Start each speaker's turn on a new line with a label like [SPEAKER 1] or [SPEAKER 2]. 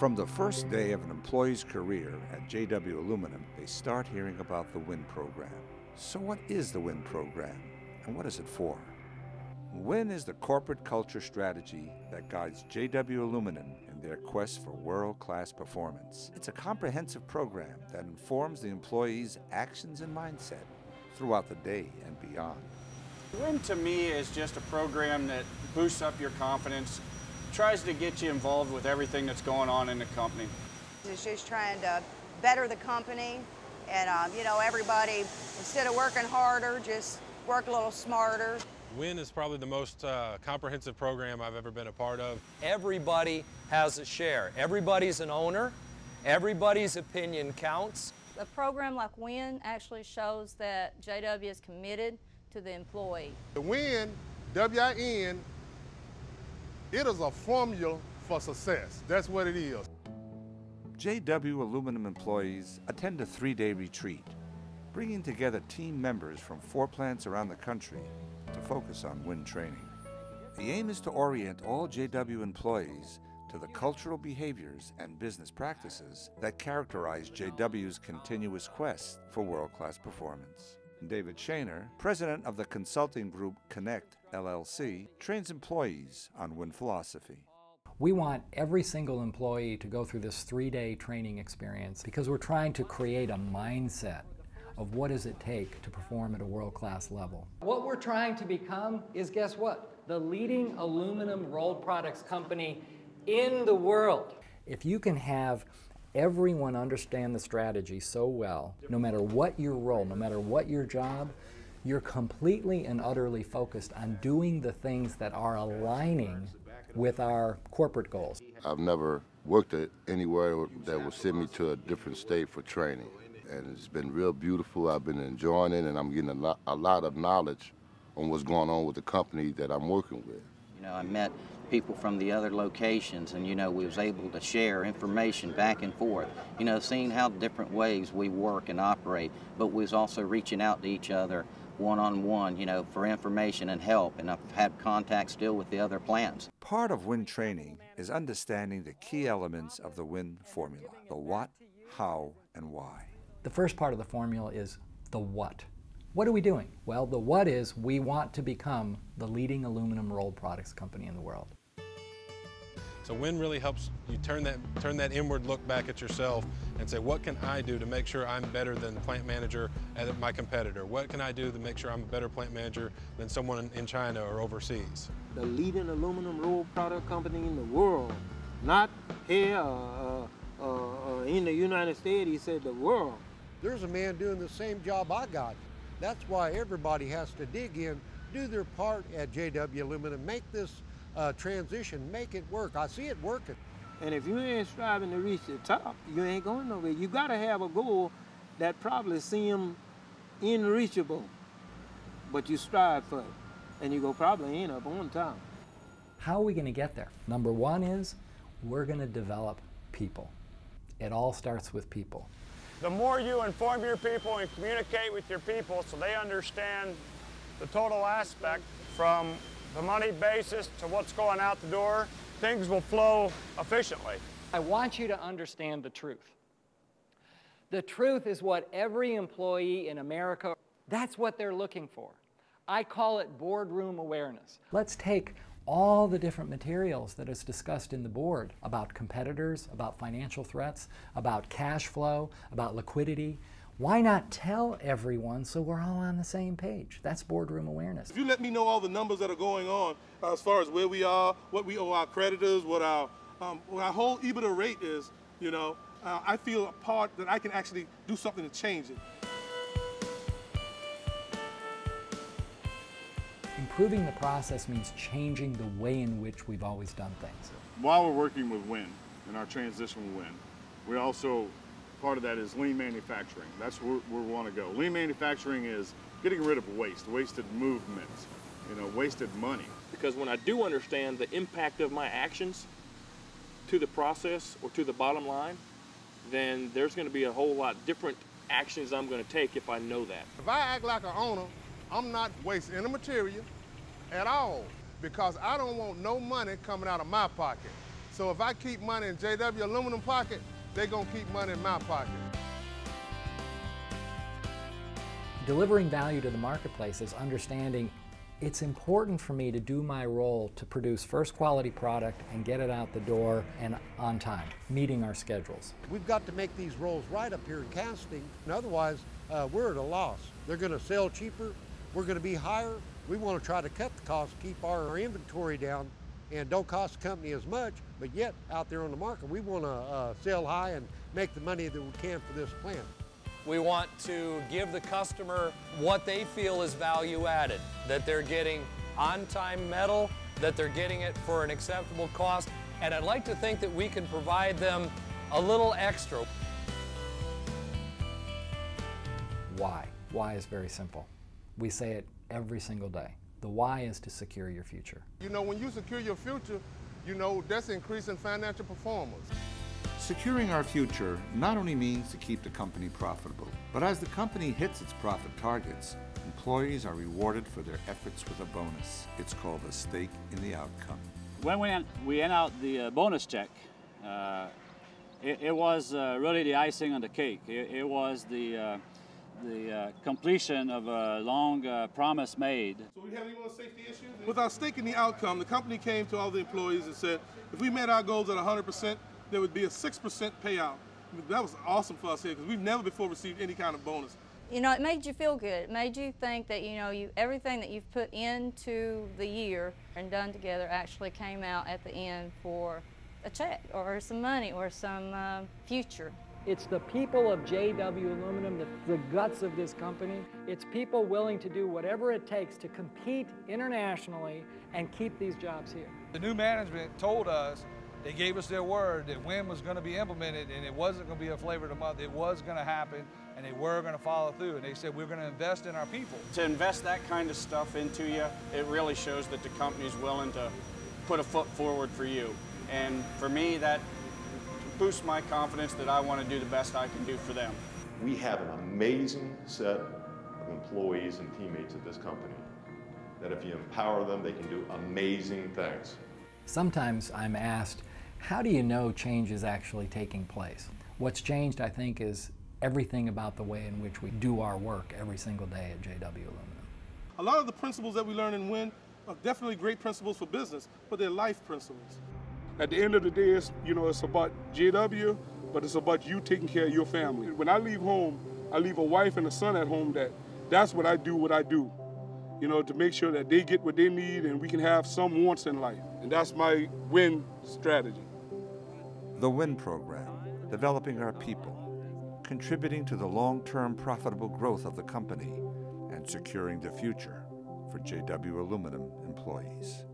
[SPEAKER 1] From the first day of an employee's career at JW Aluminum, they start hearing about the WIN program. So what is the WIN program, and what is it for? WIN is the corporate culture strategy that guides JW Aluminum in their quest for world-class performance. It's a comprehensive program that informs the employee's actions and mindset throughout the day and beyond.
[SPEAKER 2] WIN to me is just a program that boosts up your confidence, tries to get you involved with everything that's going on in the company.
[SPEAKER 3] It's just trying to better the company and, you know, everybody, instead of working harder, just work a little smarter.
[SPEAKER 4] WIN is probably the most comprehensive program I've ever been a part of.
[SPEAKER 5] Everybody has a share. Everybody's an owner. Everybody's opinion counts.
[SPEAKER 6] A program like WIN actually shows that JW is committed to the employee.
[SPEAKER 7] The WIN, W-I-N, it is a formula for success. That's what it is.
[SPEAKER 1] JW Aluminum employees attend a 3-day retreat, bringing together team members from 4 plants around the country to focus on WIN training. The aim is to orient all JW employees to the cultural behaviors and business practices that characterize JW's continuous quest for world-class performance. David Shaner, president of the consulting group Connect LLC, trains employees on WIN philosophy.
[SPEAKER 8] We want every single employee to go through this 3-day training experience because we're trying to create a mindset of what does it take to perform at a world-class level. What we're trying to become is, guess what? The leading aluminum rolled products company in the world. If you can have everyone understand the strategy so well, no matter what your role, no matter what your job, you're completely and utterly focused on doing the things that are aligning with our corporate goals.
[SPEAKER 9] I've never worked at anywhere that would send me to a different state for training. And it's been real beautiful. I've been enjoying it, and I'm getting a lot of knowledge on what's going on with the company that I'm working with.
[SPEAKER 10] You know, I met people from the other locations, and, you know, we was able to share information back and forth, you know, seeing how different ways we work and operate, but we was also reaching out to each other one-on-one, you know, for information and help, and I've had contact still with the other plants.
[SPEAKER 1] Part of WIN training is understanding the key elements of the WIN formula: the what, how, and why.
[SPEAKER 8] The first part of the formula is the what. What are we doing? Well, the what is we want to become the leading aluminum rolled products company in the world.
[SPEAKER 4] So WIN really helps you turn that inward look back at yourself and say, what can I do to make sure I'm better than the plant manager at my competitor? What can I do to make sure I'm a better plant manager than someone in China or overseas?
[SPEAKER 11] The leading aluminum rolled product company in the world, not here in the United States, he said the world.
[SPEAKER 7] There's a man doing the same job I got. That's why everybody has to dig in, do their part at JW Aluminum, make this transition, make it work. I see it working.
[SPEAKER 11] And if you ain't striving to reach the top, you ain't going nowhere. You gotta have a goal that probably seem unreachable, but you strive for it, and you go probably end up on top.
[SPEAKER 8] How are we gonna get there? Number one is we're gonna develop people. It all starts with people.
[SPEAKER 2] The more you inform your people and communicate with your people so they understand the total aspect from the money basis to what's going out the door, things will flow efficiently.
[SPEAKER 8] I want you to understand the truth. The truth is what every employee in America, that's what they're looking for. I call it boardroom awareness. Let's take all the different materials that is discussed in the board about competitors, about financial threats, about cash flow, about liquidity. Why not tell everyone so we're all on the same page? That's boardroom awareness.
[SPEAKER 7] If you let me know all the numbers that are going on as far as where we are, what we owe our creditors, what our whole EBITDA rate is, you know, I feel a part that I can actually do something to change it.
[SPEAKER 8] Improving the process means changing the way in which we've always done things.
[SPEAKER 12] While we're working with WIN and our transition with WIN, we also, part of that is lean manufacturing. That's where we want to go. Lean manufacturing is getting rid of waste, wasted movements, you know, wasted money.
[SPEAKER 13] Because when I do understand the impact of my actions to the process or to the bottom line, then there's going to be a whole lot different actions I'm going to take if I know that.
[SPEAKER 7] If I act like an owner, I'm not wasting any material at all because I don't want no money coming out of my pocket. So if I keep money in JW Aluminum pocket, they're gonna keep money in my pocket.
[SPEAKER 8] Delivering value to the marketplace is understanding it's important for me to do my role to produce first quality product and get it out the door and on time, meeting our schedules.
[SPEAKER 14] We've got to make these rolls right up here in casting, and otherwise we're at a loss. They're going to sell cheaper, we're going to be higher. We want to try to cut the cost, keep our inventory down, and don't cost the company as much, but yet out there on the market we want to sell high and make the money that we can for this plant.
[SPEAKER 5] We want to give the customer what they feel is value added, that they're getting on-time metal, that they're getting it for an acceptable cost, and I'd like to think that we can provide them a little extra.
[SPEAKER 8] Why? Why is very simple. We say it every single day. The why is to secure your future.
[SPEAKER 7] You know, when you secure your future, you know, that's increasing financial performance.
[SPEAKER 1] Securing our future not only means to keep the company profitable, but as the company hits its profit targets, employees are rewarded for their efforts with a bonus. It's called a stake in the outcome.
[SPEAKER 15] When we hand out the bonus check, it was really the icing on the cake. It was the completion of a long promise made.
[SPEAKER 7] So we have any more safety issues? With our stake in the outcome, the company came to all the employees and said, if we met our goals at 100%, there would be a 6% payout. That was awesome for us here because we've never before received any kind of bonus.
[SPEAKER 6] You know, it made you feel good. It made you think that, you know, everything that you've put into the year and done together actually came out at the end for a check or some money or some future.
[SPEAKER 8] It's the people of JW Aluminum, the guts of this company. It's people willing to do whatever it takes to compete internationally and keep these jobs here.
[SPEAKER 16] The new management told us, they gave us their word that WIN was going to be implemented and it wasn't going to be a flavor of the month. It was going to happen and they were going to follow through. And they said, we're going to invest in our people.
[SPEAKER 2] To invest that kind of stuff into you, it really shows that the company's willing to put a foot forward for you. And for me, that boosts my confidence that I want to do the best I can do for them.
[SPEAKER 17] We have an amazing set of employees and teammates at this company that if you empower them, they can do amazing things.
[SPEAKER 8] Sometimes I'm asked, how do you know change is actually taking place? What's changed, I think, is everything about the way in which we do our work every single day at JW Aluminum.
[SPEAKER 7] A lot of the principles that we learn in WIN are definitely great principles for business, but they're life principles.
[SPEAKER 18] At the end of the day, it's about JW, but it's about you taking care of your family. When I leave home, I leave a wife and a son at home that's what I do, you know, to make sure that they get what they need and we can have some wants in life. And that's my WIN strategy.
[SPEAKER 1] The WIN program, developing our people, contributing to the long-term profitable growth of the company, and securing the future for JW Aluminum employees.